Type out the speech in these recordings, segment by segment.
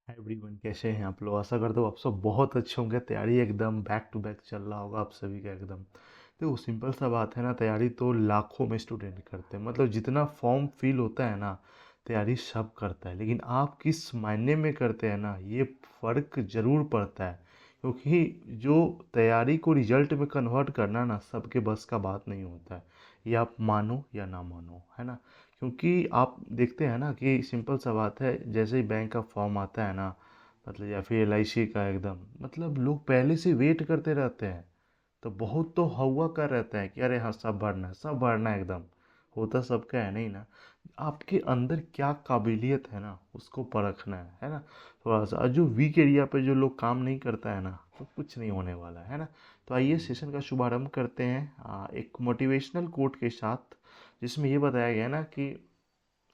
Hi everyone, कैसे हैं आप लोग। आशा करता हूँ आप सब बहुत अच्छे होंगे। तैयारी एकदम बैक टू बैक चल रहा होगा आप सभी का एकदम। देखो सिंपल सा बात है ना, तैयारी तो लाखों में स्टूडेंट करते हैं। मतलब जितना फॉर्म फिल होता है ना, तैयारी सब करता है, लेकिन आप किस मायने में करते हैं ना, ये फ़र्क ज़रूर पड़ता है। क्योंकि जो तैयारी को रिजल्ट में कन्वर्ट करना ना, सबके बस का बात नहीं होता है। ये आप मानो या ना मानो, है ना। क्योंकि आप देखते हैं ना कि सिंपल सा बात है, जैसे ही बैंक का फॉर्म आता है ना, मतलब या फिर एलआईसी का एकदम, मतलब लोग पहले से वेट करते रहते हैं। तो बहुत तो हवा कर रहता है कि अरे हाँ सब भरना है, सब भरना है एकदम। होता सबका है नहीं ना। आपके अंदर क्या काबिलियत है ना, उसको परखना है ना। थोड़ा सा, और जो वीक एरिया पे जो लोग काम नहीं करता है ना, तो कुछ नहीं होने वाला है ना। तो आइए सेशन का शुभारंभ करते हैं एक मोटिवेशनल कोट के साथ, जिसमें ये बताया गया है ना कि,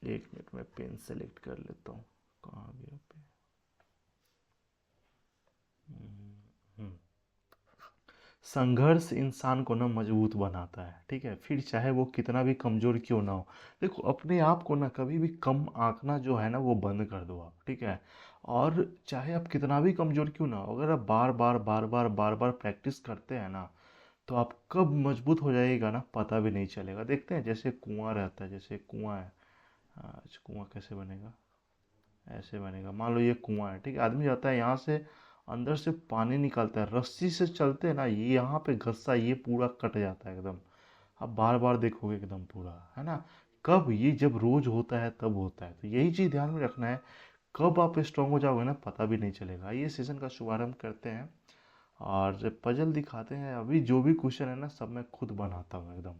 एक मिनट में पेन सेलेक्ट कर लेता हूँ। कहाँ गया पेन। हम्म। संघर्ष इंसान को ना मजबूत बनाता है, ठीक है। फिर चाहे वो कितना भी कमजोर क्यों ना हो। देखो अपने आप को ना कभी भी कम आंकना जो है ना, वो बंद कर दो आप, ठीक है। और चाहे आप कितना भी कमजोर क्यों ना हो, अगर आप बार बार बार बार बार बार प्रैक्टिस करते हैं ना, तो आप कब मजबूत हो जाइएगा ना, पता भी नहीं चलेगा। देखते हैं जैसे कुआं रहता है, जैसे कुआं है। अच्छा, कुआं कैसे बनेगा। ऐसे बनेगा, मान लो ये कुआं है, ठीक है। आदमी जाता है यहाँ से, अंदर से पानी निकालता है, रस्सी से चलते हैं ना, ये यहाँ पे घस्सा ये पूरा कट जाता है एकदम। आप बार बार देखोगे एकदम पूरा, है ना। कब ये, जब रोज होता है तब होता है। तो यही चीज़ ध्यान में रखना है। कब आप स्ट्रांग हो जाओगे ना, पता भी नहीं चलेगा। ये सेशन का शुभारंभ करते हैं और पजल दिखाते हैं। अभी जो भी क्वेश्चन है ना, सब मैं खुद बनाता हूँ एकदम।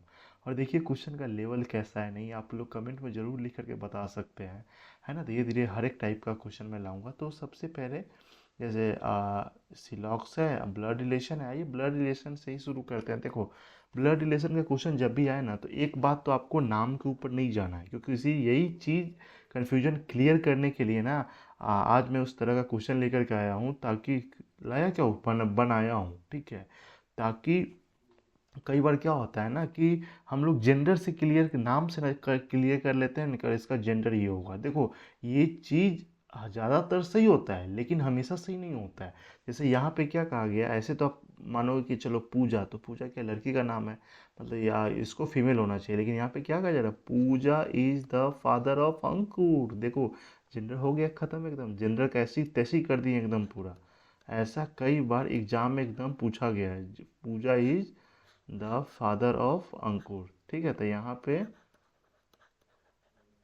और देखिए क्वेश्चन का लेवल कैसा है, नहीं आप लोग कमेंट में ज़रूर लिख करके बता सकते हैं, है ना। धीरे धीरे हर एक टाइप का क्वेश्चन मैं लाऊंगा। तो सबसे पहले जैसे सिलॉक्स है, ब्लड रिलेशन है, आइए ब्लड रिलेशन से ही शुरू करते हैं। देखो ब्लड रिलेशन का क्वेश्चन जब भी आए ना, तो एक बात तो आपको नाम के ऊपर नहीं जाना है, क्योंकि इसी यही चीज़ कन्फ्यूजन क्लियर करने के लिए ना, आज मैं उस तरह का क्वेश्चन लेकर के आया हूँ, ताकि लाया क्या हूँ, बनाया हूँ, ठीक है। ताकि कई बार क्या होता है ना कि हम लोग जेंडर से क्लियर, नाम से क्लियर कर लेते हैं, निकल इसका जेंडर ये होगा। देखो ये चीज़ ज़्यादातर सही होता है, लेकिन हमेशा सही नहीं होता है। जैसे यहाँ पे क्या कहा गया, ऐसे तो आप मानोगे कि चलो पूजा, तो पूजा क्या लड़की का नाम है, मतलब या इसको फीमेल होना चाहिए। लेकिन यहाँ पे क्या कहा जा रहा है, पूजा इज द फादर ऑफ अंकुर। देखो जेंडर हो गया ख़त्म एकदम, जेंडर कैसी तैसी कर दी एकदम पूरा। ऐसा कई बार एग्जाम में एकदम पूछा गया है, पूजा इज द फादर ऑफ अंकुर, ठीक है। तो यहाँ पे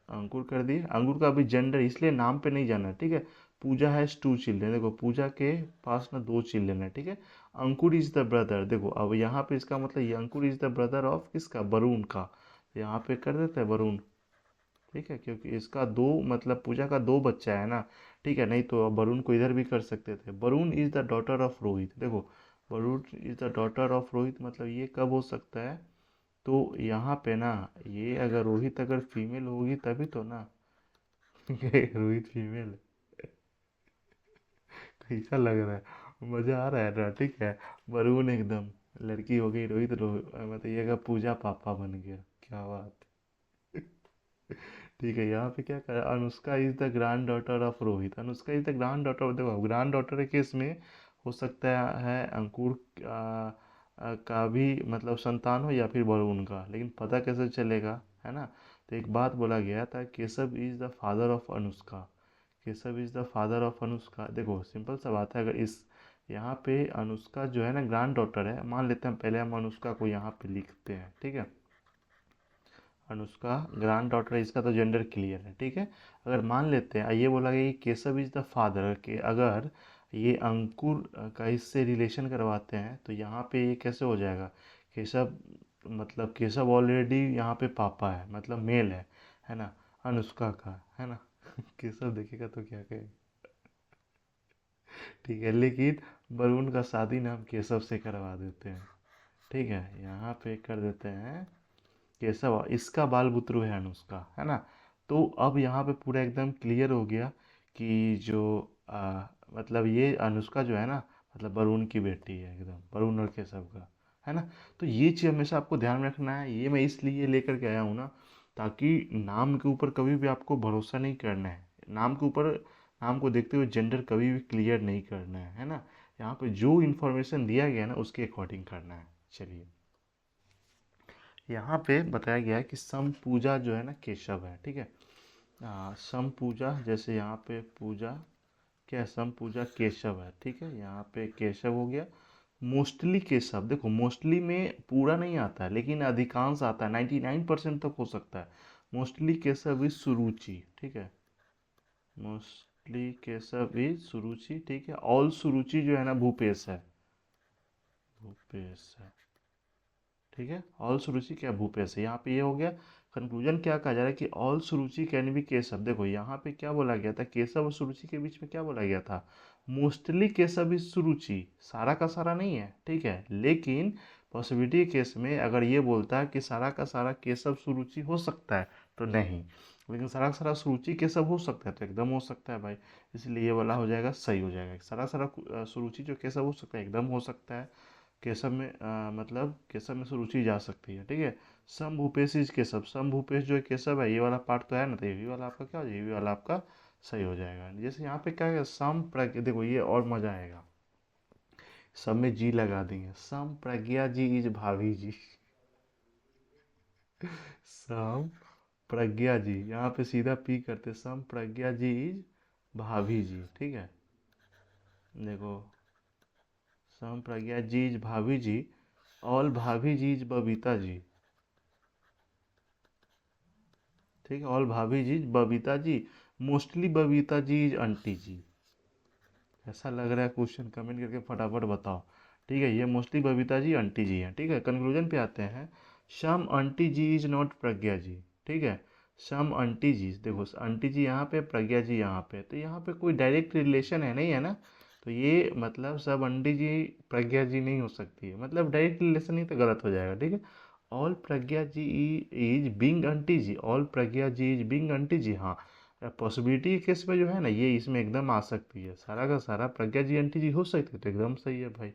अंकुर कर दिए। अंकुर का अभी जेंडर इसलिए नाम पे नहीं जाना है, ठीक है। पूजा हैज टू चिल्ड्रन, देखो पूजा के पास ना दो चिल्ड्रन है, ठीक है। अंकुर इज द ब्रदर, देखो अब यहाँ पे इसका मतलब ये अंकुर इज द ब्रदर ऑफ किसका, वरुण का। तो यहाँ पे कर देते हैं वरुण, ठीक है। क्योंकि इसका दो, मतलब पूजा का दो बच्चा है ना, ठीक है। नहीं तो अब वरुण को इधर भी कर सकते थे। Varun is the daughter of Rohit, देखो Varun is the daughter of Rohit, मतलब ये कब हो सकता है। तो यहाँ पे ना, ये अगर रोहित अगर फीमेल होगी तभी तो ना। रोहित फीमेल, कैसा लग रहा है, मजा आ रहा है ना, ठीक है। वरुण एकदम लड़की हो गई, रोहित मतलब ये अगर पूजा पापा बन गया, क्या बात। ठीक है, यहाँ पे क्या करा, Anushka is the grand daughter of Rohit. Anushka is the grand daughter, देखो ग्रैंड डॉटर के केस में हो सकता है अंकुर का भी मतलब संतान हो, या फिर वरुण का, लेकिन पता कैसे चलेगा, है ना। तो एक बात बोला गया था, Keshav is the father of Anushka. Keshav is the father of Anushka. देखो सिंपल सा बात है, अगर इस यहाँ पे अनुष्का जो है ना ग्रैंड डॉटर है, मान लेते हैं पहले हम अनुष्का को यहाँ पे लिखते हैं, ठीक है। अनुष्का ग्रैंड डॉटर है, इसका तो जेंडर क्लियर है, ठीक है। अगर मान लेते हैं, ये बोला गया कि केशव इज द फादर, के अगर ये अंकुर का इससे रिलेशन करवाते हैं, तो यहाँ पे ये कैसे हो जाएगा, केशव, मतलब केशव ऑलरेडी यहाँ पे पापा है, मतलब मेल है ना, अनुष्का का, है ना। केशव देखेगा तो क्या कहेगा, ठीक है। लेकिन वरुण का शादी ना हम केशव से करवा देते हैं, ठीक है। यहाँ पे कर देते हैं केशव, इसका बाल बुतरू है अनुष्का, है ना। तो अब यहाँ पे पूरा एकदम क्लियर हो गया कि जो मतलब ये अनुष्का जो है ना, मतलब वरुण की बेटी है एकदम, वरुण और केशव का, है ना। तो ये चीज़ हमेशा आपको ध्यान में रखना है। ये मैं इसलिए लेकर के आया हूँ ना, ताकि नाम के ऊपर कभी भी आपको भरोसा नहीं करना है। नाम के ऊपर नाम को देखते हुए जेंडर कभी भी क्लियर नहीं करना है ना। यहाँ पे जो इन्फॉर्मेशन दिया गया है ना उसके अकॉर्डिंग करना है। चलिए, यहाँ पे बताया गया है कि सम पूजा जो है ना केशव है, ठीक है। सम पूजा, जैसे यहाँ पे पूजा क्या है, सम पूजा केशव है, ठीक है। यहाँ पे केशव हो गया। मोस्टली केशव, देखो मोस्टली में पूरा नहीं आता है लेकिन अधिकांश आता है, 99% तक हो सकता है। मोस्टली केशव इज सुरुचि, ठीक है। मोस्टली केशव इज सुरुचि, ठीक है। ऑल सुरुचि जो है ना भूपेश है, भूपेश है, ठीक है। ऑल सुरुचि क्या, भूपेश है। यहाँ पे ये हो गया। कंक्लूजन क्या कहा जा रहा है कि all Suruchi can be Keshav. देखो यहाँ पे क्या बोला गया था, केशव और सुरुचि के बीच में क्या बोला गया था, मोस्टली केशव इज सुरुचि, सारा का सारा नहीं है, ठीक है। लेकिन पॉसिबिलिटी केस में अगर ये बोलता है कि सारा का सारा केशव सुरुचि हो सकता है तो नहीं, लेकिन सारा का सारा सुरुचि केशव हो सकता है तो एकदम हो सकता है भाई। इसलिए ये वाला हो जाएगा, सही हो जाएगा। सारा सारा सुरुचि जो केशव हो सकता है एकदम हो सकता है। केशव में मतलब केशव में सुरुचि जा सकती है, ठीक है। सम भूपेश इज केशव, सम भूपेश जो है केशव है, ये वाला पार्ट तो है ना, तो ये भी वाला आपका क्या हो जाएगा, ये भी वाला आपका सही हो जाएगा। जैसे यहाँ पे क्या है, सम प्रज्ञा, देखो ये और मजा आएगा, सब में जी लगा देंगे। सम प्रज्ञा जी इज भाभी जी, सम प्रज्ञा जी, यहाँ पे सीधा पी करते, सम प्रज्ञा जी इज भाभी जी, ठीक है। देखो, सम प्रज्ञा जी इज भाभी जी, all bhabhi ji is Babita ji, ठीक है। All bhabhi ji Babita ji, mostly Babita ji is aunty ji. ऐसा लग रहा है क्वेश्चन, कमेंट करके फटाफट बताओ, ठीक है। ये मोस्टली बबीता जी आंटी जी हैं, ठीक है। कंक्लूजन पे आते हैं, शम आंटी जी इज नॉट प्रज्ञा जी, ठीक है। शम आंटी जी, देखो आंटी जी यहाँ पे, प्रज्ञा जी यहाँ पे, तो यहाँ पे कोई डायरेक्ट रिलेशन है नहीं, है ना। तो ये मतलब सब आंटी जी प्रज्ञा जी नहीं हो सकती है, मतलब डायरेक्ट रिलेशन ही तो गलत हो जाएगा, ठीक है। All Pragya ji is being aunty जी, all Pragya ji is being aunty जी, हाँ। पॉसिबिलिटी के केस में जो है ना ये इसमें एकदम आ सकती है, सारा का सारा प्रज्ञा जी आंटी जी हो सकती है, तो एकदम सही है भाई।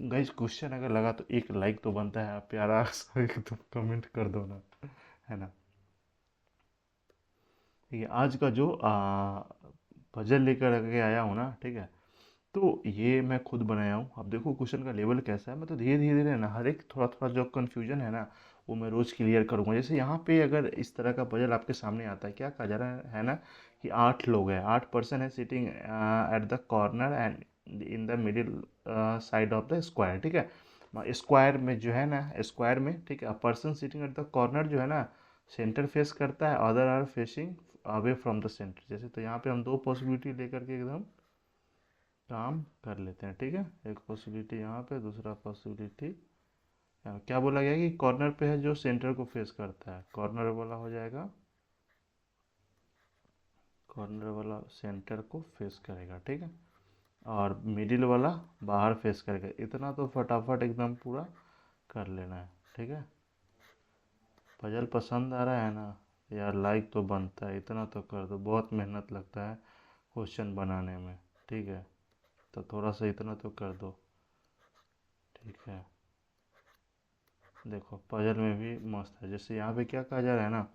गाइस क्वेश्चन अगर लगा तो एक लाइक तो बनता है, प्यारा सा एक तो कमेंट कर दो ना, है ना। ठीक है, आज का जो पजल लेकर के आया हूँ ना, ठीक है। तो ये मैं खुद बनाया हूँ। अब देखो क्वेश्चन का लेवल कैसा है, मैं तो धीरे धीरे धीरे ना हर एक थोड़ा थोड़ा जो कन्फ्यूजन है ना वो मैं रोज़ क्लियर करूँगा। जैसे यहाँ पे अगर इस तरह का पजल आपके सामने आता है, क्या कहा जा रहा है ना, कि 8 लोग हैं, 8 पर्सन है sitting at the corner and in the middle side of the square, ठीक है। स्क्वायर में जो है ना, स्क्वायर में, ठीक है, person sitting at the corner जो है ना सेंटर फेस करता है, other are facing away from the centre. जैसे तो यहाँ पे हम दो पॉसिबिलिटी लेकर के एकदम काम कर लेते हैं, ठीक है। एक पॉसिबिलिटी यहाँ पे, दूसरा पॉसिबिलिटी यहाँ। क्या बोला गया कि कॉर्नर पे है जो सेंटर को फेस करता है, कॉर्नर वाला हो जाएगा, कॉर्नर वाला सेंटर को फेस करेगा, ठीक है। और मिडिल वाला बाहर फेस करेगा। इतना तो फटाफट एकदम पूरा कर लेना है, ठीक है। पजल पसंद आ रहा है ना यार, लाइक तो बनता है, इतना तो कर दो, बहुत मेहनत लगता है क्वेश्चन बनाने में, ठीक है। तो थोड़ा सा इतना तो कर दो, ठीक है। देखो पजल में भी मस्त है। जैसे यहाँ पे क्या कहा जा रहा है ना,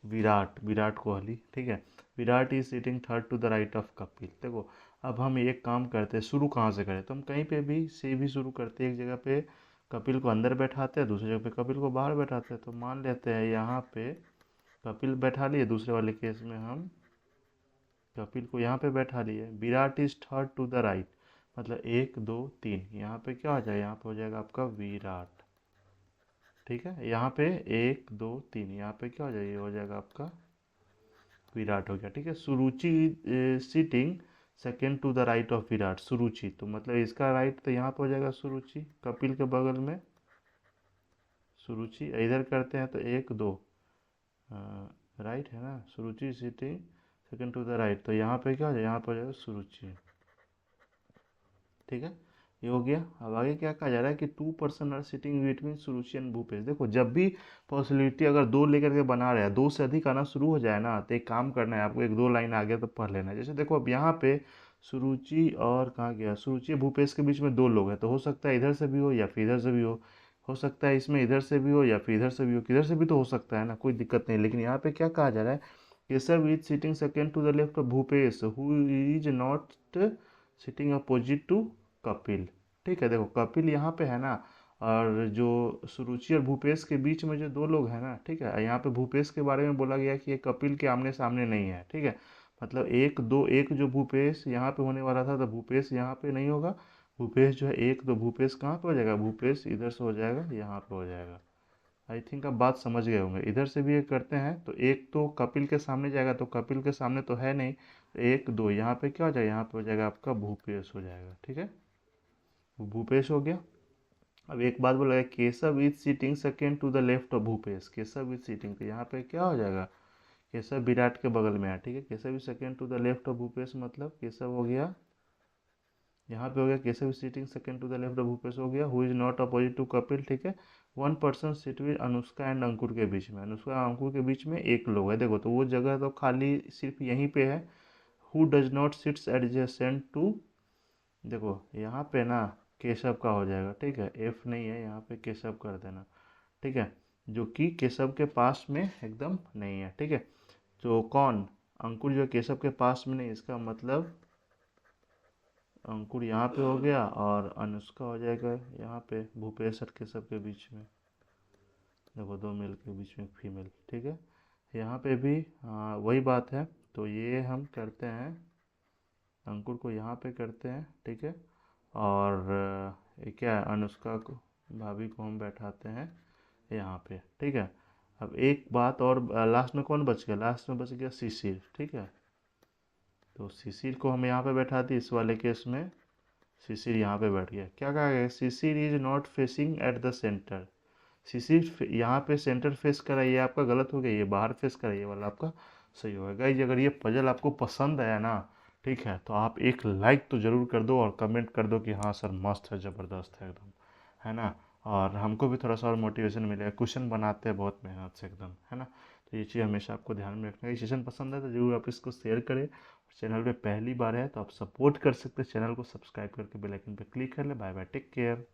विराट, विराट कोहली, ठीक है। Virat is sitting third to the right of Kapil. देखो अब हम एक काम करते हैं, शुरू कहाँ से करें, तो हम कहीं पे भी से भी शुरू करते हैं। एक जगह पे कपिल को अंदर बैठाते हैं, दूसरी जगह पे कपिल को बाहर बैठाते हैं। तो मान लेते हैं यहाँ पे कपिल बैठा लिए, दूसरे वाले केस में हम कपिल को यहाँ पे बैठा लिए। Virat is third to the right, मतलब 1 2 3, यहाँ पे क्या हो जाएगा, यहाँ पे हो जाएगा आपका विराट, ठीक है। यहाँ पे 1 2 3, यहाँ पे क्या हो जाएगा, ये हो जाएगा आपका विराट हो गया, ठीक है। Suruchi sitting second to the right of Virat, Suruchi, तो मतलब इसका राइट तो यहाँ पे हो जाएगा सुरुचि, कपिल के बगल में सुरुचि। इधर करते हैं तो 1 2, राइट है ना, Suruchi sitting second to the right, तो यहाँ पे क्या हो जाएगा, यहाँ पे हो जाएगा सुरुचि, ठीक है। ये हो गया। अब आगे क्या कहा जा रहा है कि 2 person are sitting between Suruchi and Bhupesh. देखो जब भी पॉसिबिलिटी अगर दो लेकर के बना रहे हैं, दो से अधिक आना शुरू हो जाए ना, तो एक काम करना है आपको, 1 2 लाइन आगे तो पढ़ लेना है। जैसे देखो अब यहाँ पे सुरुचि और कहाँ गया, सुरुचि भूपेश के बीच में 2 लोग हैं, तो हो सकता है इधर से भी हो या फिर इधर से भी हो सकता है इसमें इधर से भी हो या फिर इधर से भी हो, किधर से भी तो हो सकता है ना, कोई दिक्कत नहीं। लेकिन यहाँ पे क्या कहा जा रहा है Keshav is sitting second to the left of Bhupesh who is not sitting opposite to Kapil. ठीक है, देखो कपिल यहाँ पे है ना, और जो सुरुचि और भूपेश के बीच में जो दो लोग हैं ना, ठीक है, यहाँ पे भूपेश के बारे में बोला गया कि ये कपिल के आमने सामने नहीं है। ठीक है, मतलब एक दो, एक जो भूपेश यहाँ पे होने वाला था तो भूपेश यहाँ पे नहीं होगा, भूपेश जो है एक, तो भूपेश कहाँ पे हो जाएगा, भूपेश इधर से हो जाएगा, यहाँ पे हो जाएगा। आई थिंक आप बात समझ गए होंगे। इधर से भी ये करते हैं तो एक तो कपिल के सामने जाएगा, तो कपिल के सामने तो है नहीं, तो एक दो यहाँ पे क्या हो जाएगा, यहाँ पे हो जाएगा आपका भूपेश हो जाएगा। ठीक है, भूपेश हो गया। अब एक बात बोला है, Keshav is sitting second to the left of Bhupesh, Keshav is sitting, तो यहाँ पे क्या हो जाएगा, केशव विराट के बगल में है। ठीक है, Keshav is second to the left of Bhupesh, मतलब केशव हो गया यहाँ पे, हो गया Keshav sitting second to the left of Bhupesh हो गया, who is not opposite to Kapil. ठीक है, one person seat with Anushka and Ankur के बीच में, अनुष्का और अंकुर के बीच में एक लोग है। देखो तो वो जगह तो खाली सिर्फ यहीं पे है, who does not sits adjacent to, देखो यहाँ पे ना केशव का हो जाएगा। ठीक है, एफ नहीं है यहाँ पे, केशव कर देना। ठीक है, जो कि केशव के पास में एकदम नहीं है। ठीक है, तो कौन, अंकुर जो केशव के पास में नहीं, इसका मतलब अंकुर यहाँ पे हो गया और अनुष्का हो जाएगा यहाँ पे भूपेश और केशव के बीच में। देखो दो मेल के बीच में फीमेल। ठीक है, यहाँ पे भी वही बात है, तो ये हम करते हैं, अंकुर को यहाँ पे करते हैं। ठीक है, और ये क्या है, अनुष्का को, भाभी को हम बैठाते हैं यहाँ पे। ठीक है, अब एक बात और, लास्ट में कौन बच गया, लास्ट में बच गया शिशिर। ठीक है, तो शिशिर को हम यहाँ पे बैठा दी, इस वाले केस में शिशिर यहाँ पे बैठ गया। क्या कहा गया, Shishir is not facing at the center, Shishir यहाँ पे सेंटर फेस करा, ये आपका गलत हो गया, ये बाहर फेस करा, ये वाला आपका सही होगा। गाइज अगर ये पजल आपको पसंद आया ना, ठीक है, तो आप एक लाइक तो ज़रूर कर दो और कमेंट कर दो कि हाँ सर मस्त है, ज़बरदस्त है एकदम, है ना। और हमको भी थोड़ा सा और मोटिवेशन मिलेगा, क्वेश्चन बनाते हैं बहुत मेहनत से एकदम, है ना। तो ये चीज़ हमेशा आपको ध्यान में रखना है। सेशन पसंद है तो जरूर आप इसको शेयर करें। चैनल पे पहली बार है तो आप सपोर्ट कर सकते हैं, चैनल को सब्सक्राइब करके बेल आइकन पे क्लिक कर ले। Bye bye, take care.